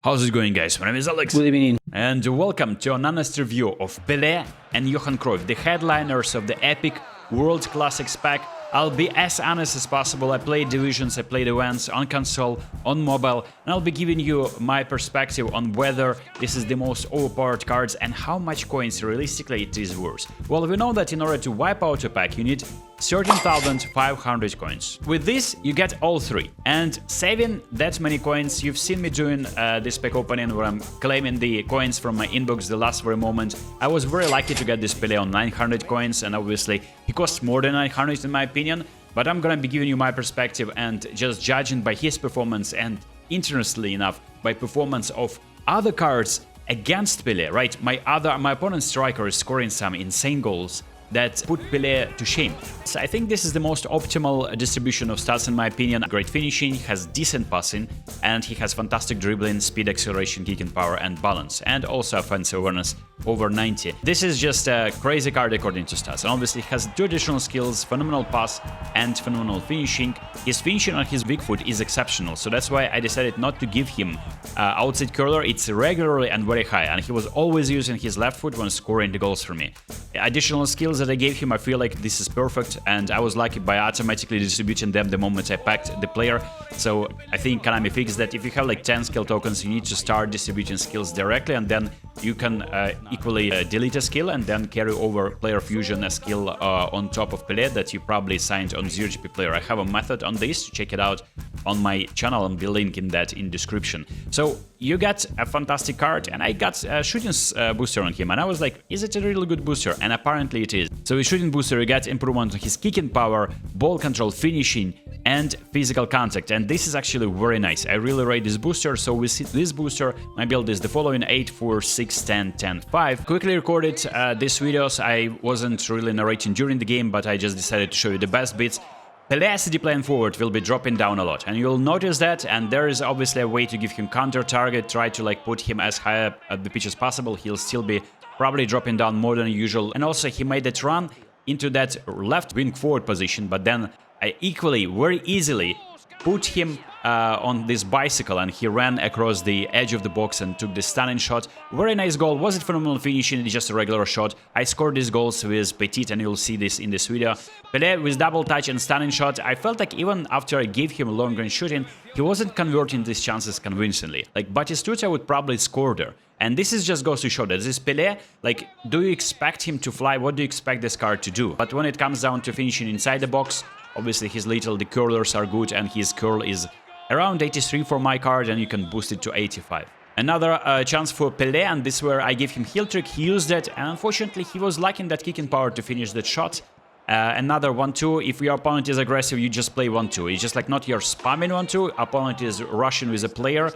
How's it going, guys? My name is Alex. Good evening. And welcome to an honest review of PELE and Johan Cruyff, the headliners of the epic World Classics pack. I'll be as honest as possible. I played divisions, I played events on console, on mobile, and I'll be giving you my perspective on whether this is the most overpowered cards and how much coins realistically it is worth. Well, we know that in order to wipe out a pack, you need 13,500 coins. With this, you get all three. And saving that many coins, you've seen me doing this pack opening where I'm claiming the coins from my inbox the last very moment. I was very lucky to get this PELE on 900 coins, and obviously he costs more than 900 in my opinion. But I'm gonna be giving you my perspective and just judging by his performance and, interestingly enough, by performance of other cards against PELE, right? My opponent's striker is scoring some insane goals that put PELE to shame. So I think this is the most optimal distribution of stats in my opinion. Great finishing, has decent passing, and he has fantastic dribbling, speed, acceleration, kicking power, and balance, and also offensive awareness over 90. This is just a crazy card according to stats, and obviously he has two additional skills, phenomenal pass and phenomenal finishing. His finishing on his big foot is exceptional, so that's why I decided not to give him outside curler. It's regularly and very high, and he was always using his left foot when scoring the goals for me. Additional skills that I gave him, I feel like this is perfect, and I was lucky by automatically distributing them the moment I packed the player. So I think Konami fixed that. If you have like 10 skill tokens, you need to start distributing skills directly, and then you can equally delete a skill and then carry over player fusion a skill on top of PELE that you probably signed on 0GP player. I have a method on this, check it out on my channel and be linking that in description. So you got a fantastic card, and I got a shooting booster on him, and I was like, is it a really good booster? And apparently it is. So with shooting booster you get improvement on his kicking power, ball control, finishing, and physical contact, and this is actually very nice. I really rate this booster. So with this booster my build is the following: 8, 4, 6, 10, 10, 5. Quickly recorded these videos. I wasn't really narrating during the game, but I just decided to show you the best bits. PELE SD playing forward will be dropping down a lot, and you'll notice that, and there is obviously a way to give him counter target, try to like put him as high up at the pitch as possible. He'll still be probably dropping down more than usual, and also he made that run into that left wing forward position, but then I equally very easily put him on this bicycle, and he ran across the edge of the box and took the stunning shot. Very nice goal. Was it phenomenal finishing? It's just a regular shot. I scored these goals with Petit, and you'll see this in this video. PELE with double touch and stunning shot. I felt like even after I gave him long range shooting, he wasn't converting these chances convincingly. Like Batistuta would probably score there. And this is just goes to show that this is PELE. Like, do you expect him to fly? What do you expect this card to do? But when it comes down to finishing inside the box, obviously the curlers are good, and his curl is around 83 for my card, and you can boost it to 85. Another chance for PELE, and this is where I gave him heel trick. He used it, and unfortunately he was lacking that kicking power to finish that shot. Another 1-2. If your opponent is aggressive, you just play 1-2. It's just like not you're spamming 1-2. Opponent is rushing with a player,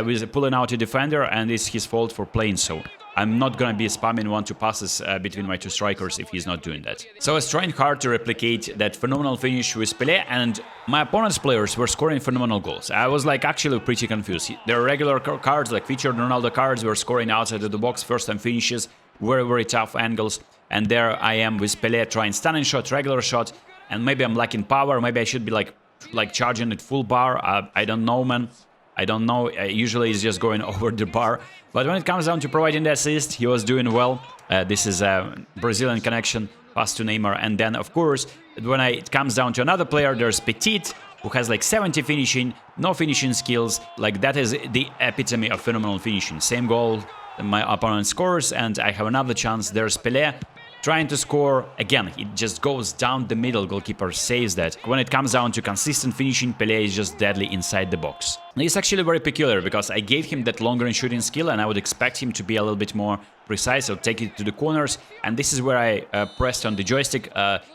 with pulling out a defender, and it's his fault for playing so. I'm not gonna be spamming 1-2 passes between my two strikers if he's not doing that. So I was trying hard to replicate that phenomenal finish with PELE, and my opponent's players were scoring phenomenal goals. I was like actually pretty confused. Their regular cards, like featured Ronaldo cards, were scoring outside of the box, first time finishes, very tough angles, and there I am with PELE trying stunning shot, regular shot, and maybe I'm lacking power. Maybe I should be like charging at full bar. I don't know, man. I don't know, usually he's just going over the bar. But when it comes down to providing the assist, he was doing well. This is a Brazilian connection, pass to Neymar. And then, of course, when it comes down to another player, there's Petit, who has like 70 finishing, no finishing skills. Like, that is the epitome of phenomenal finishing. Same goal, my opponent scores, and I have another chance. There's PELE trying to score. Again, it just goes down the middle, goalkeeper saves that. When it comes down to consistent finishing, PELE is just deadly inside the box. It's actually very peculiar, because I gave him that long range shooting skill, and I would expect him to be a little bit more precise or take it to the corners, and this is where I pressed on the joystick,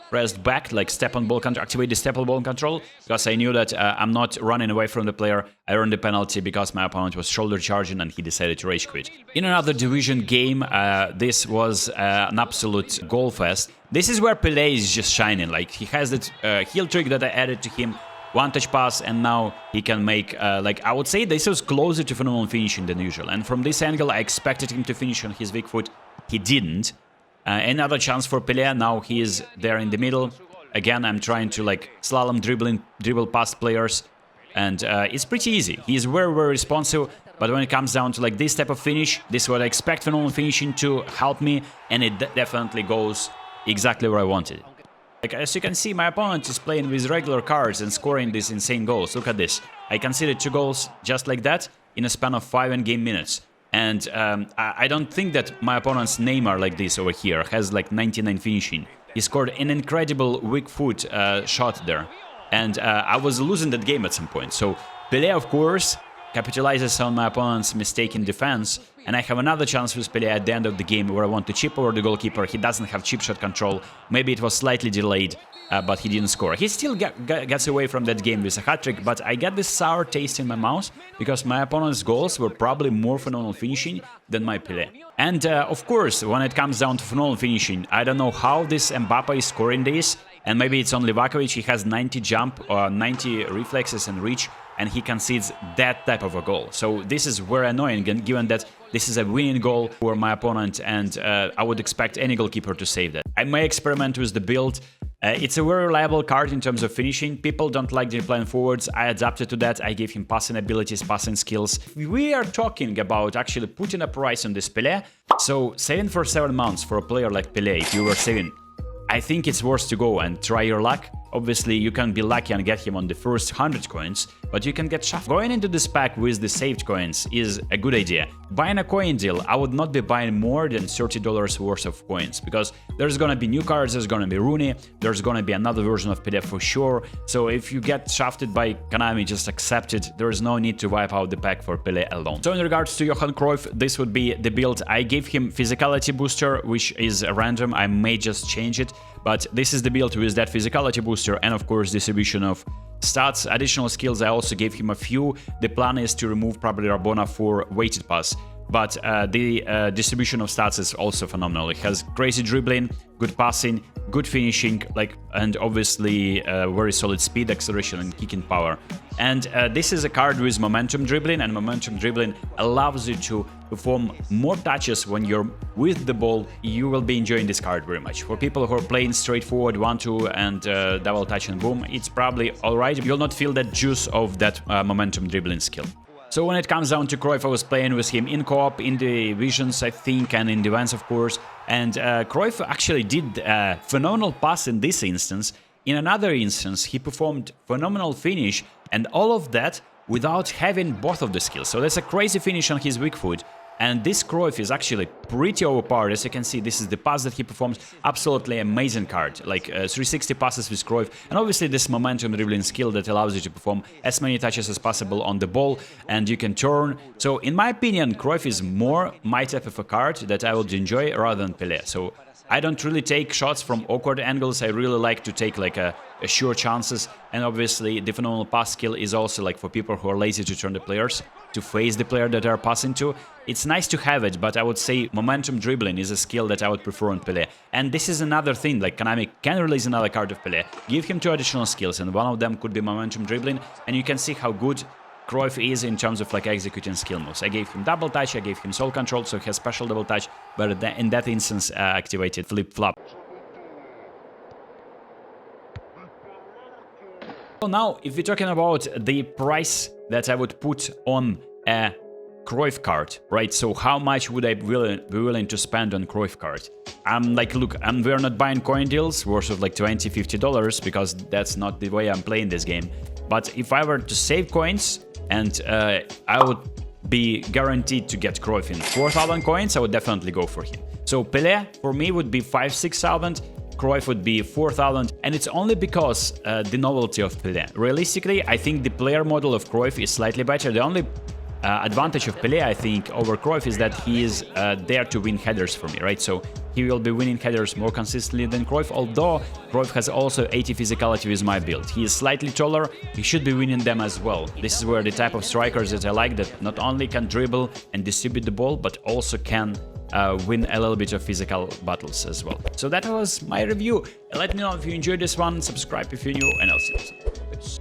pressed back, like step on ball control, activate the step on ball control, because I knew that I'm not running away from the player. I earned the penalty because my opponent was shoulder charging and he decided to rage quit. In another division game, this was an absolute goal fest. This is where PELE is just shining. Like, he has that heel trick that I added to him, one touch pass, and now he can make, like, I would say this was closer to phenomenal finishing than usual. And from this angle, I expected him to finish on his weak foot. He didn't. Another chance for PELE. Now he is there in the middle. Again, I'm trying to like slalom dribble past players, and it's pretty easy. He's very responsive. But when it comes down to like this type of finish, this is what I expect from normal finishing to help me, and it definitely goes exactly where I wanted. Like, as you can see, my opponent is playing with regular cards and scoring these insane goals. Look at this. I conceded 2 goals just like that in a span of 5 in-game minutes. And I don't think that my opponent's Neymar like this over here has like 99 finishing. He scored an incredible weak foot shot there. And I was losing that game at some point. So PELE, of course, capitalizes on my opponent's mistake in defense, and I have another chance with PELE at the end of the game where I want to chip over the goalkeeper. He doesn't have chip shot control. Maybe it was slightly delayed, but he didn't score. He still gets away from that game with a hat-trick, but I get this sour taste in my mouth because my opponent's goals were probably more phenomenal finishing than my PELE. And of course, when it comes down to phenomenal finishing, I don't know how this Mbappe is scoring this, and maybe it's only Vakovic. He has 90 jump, 90 reflexes and reach, and he concedes that type of a goal. So this is very annoying, given that this is a winning goal for my opponent, and I would expect any goalkeeper to save that. I may experiment with the build. It's a very reliable card in terms of finishing. People don't like the playing forwards. I adapted to that. I gave him passing abilities, passing skills. We are talking about actually putting a price on this PELE. So saving for 7 months for a player like PELE, if you were saving, I think it's worth to go and try your luck. Obviously, you can be lucky and get him on the first 100 coins, but you can get shafted. Going into this pack with the saved coins is a good idea. Buying a coin deal, I would not be buying more than $30 worth of coins, because there's gonna be new cards, there's gonna be Rooney, there's gonna be another version of PELE for sure. So if you get shafted by Konami, just accept it. There is no need to wipe out the pack for PELE alone. So in regards to Johan Cruyff, this would be the build. I gave him physicality booster, which is random. I may just change it, but this is the build with that physicality booster, and of course distribution of stats. Additional skills, I also gave him a few. The plan is to remove probably Rabona for weighted pass, but the distribution of stats is also phenomenal. It has crazy dribbling, good passing, good finishing, and obviously very solid speed, acceleration, and kicking power. And this is a card with momentum dribbling, and momentum dribbling allows you to perform more touches when you're with the ball. You will be enjoying this card very much. For people who are playing straightforward 1-2 and double touch and boom, it's probably alright. You'll not feel that juice of that momentum dribbling skill. So when it comes down to Cruyff, I was playing with him in co-op, in the visions, I think, and in defense, of course. And Cruyff actually did a phenomenal pass in this instance. In another instance, he performed phenomenal finish, and all of that without having both of the skills. So that's a crazy finish on his weak foot. And this Cryuff is actually pretty overpowered. As you can see, this is the pass that he performs. Absolutely amazing card. Like 360 passes with Cryuff. And obviously this momentum dribbling skill that allows you to perform as many touches as possible on the ball. And you can turn. So in my opinion, Cryuff is more my type of a card that I would enjoy rather than PELE. So I don't really take shots from awkward angles. I really like to take like a sure chances. And obviously the phenomenal pass skill is also like for people who are lazy to turn the players, to face the player that they are passing to. It's nice to have it, but I would say momentum dribbling is a skill that I would prefer on PELE. And this is another thing, like Konami can release another card of PELE, give him 2 additional skills, and one of them could be momentum dribbling, and you can see how good Cryuff is in terms of like executing skill moves. I gave him double touch, I gave him soul control, so he has special double touch, but in that instance activated flip-flop. So now, if we're talking about the price that I would put on a Cryuff card, right? So how much would I be willing to spend on Cryuff card? I'm like, look, we're not buying coin deals worth of like $20, $50 because that's not the way I'm playing this game. But if I were to save coins and I would be guaranteed to get Cryuff in 4,000 coins, I would definitely go for him. So PELE for me would be 5,000, 6,000. Cryuff would be 4,000, and it's only because the novelty of PELE. Realistically, I think the player model of Cryuff is slightly better. The only advantage of PELE, I think, over Cryuff is that he is there to win headers for me, right? So he will be winning headers more consistently than Cryuff, although Cryuff has also 80 physicality with my build. He is slightly taller, he should be winning them as well. This is where the type of strikers that I like, that not only can dribble and distribute the ball, but also can win a little bit of physical battles as well. So that was my review. Let me know if you enjoyed this one, subscribe if you're new, and I'll see you soon.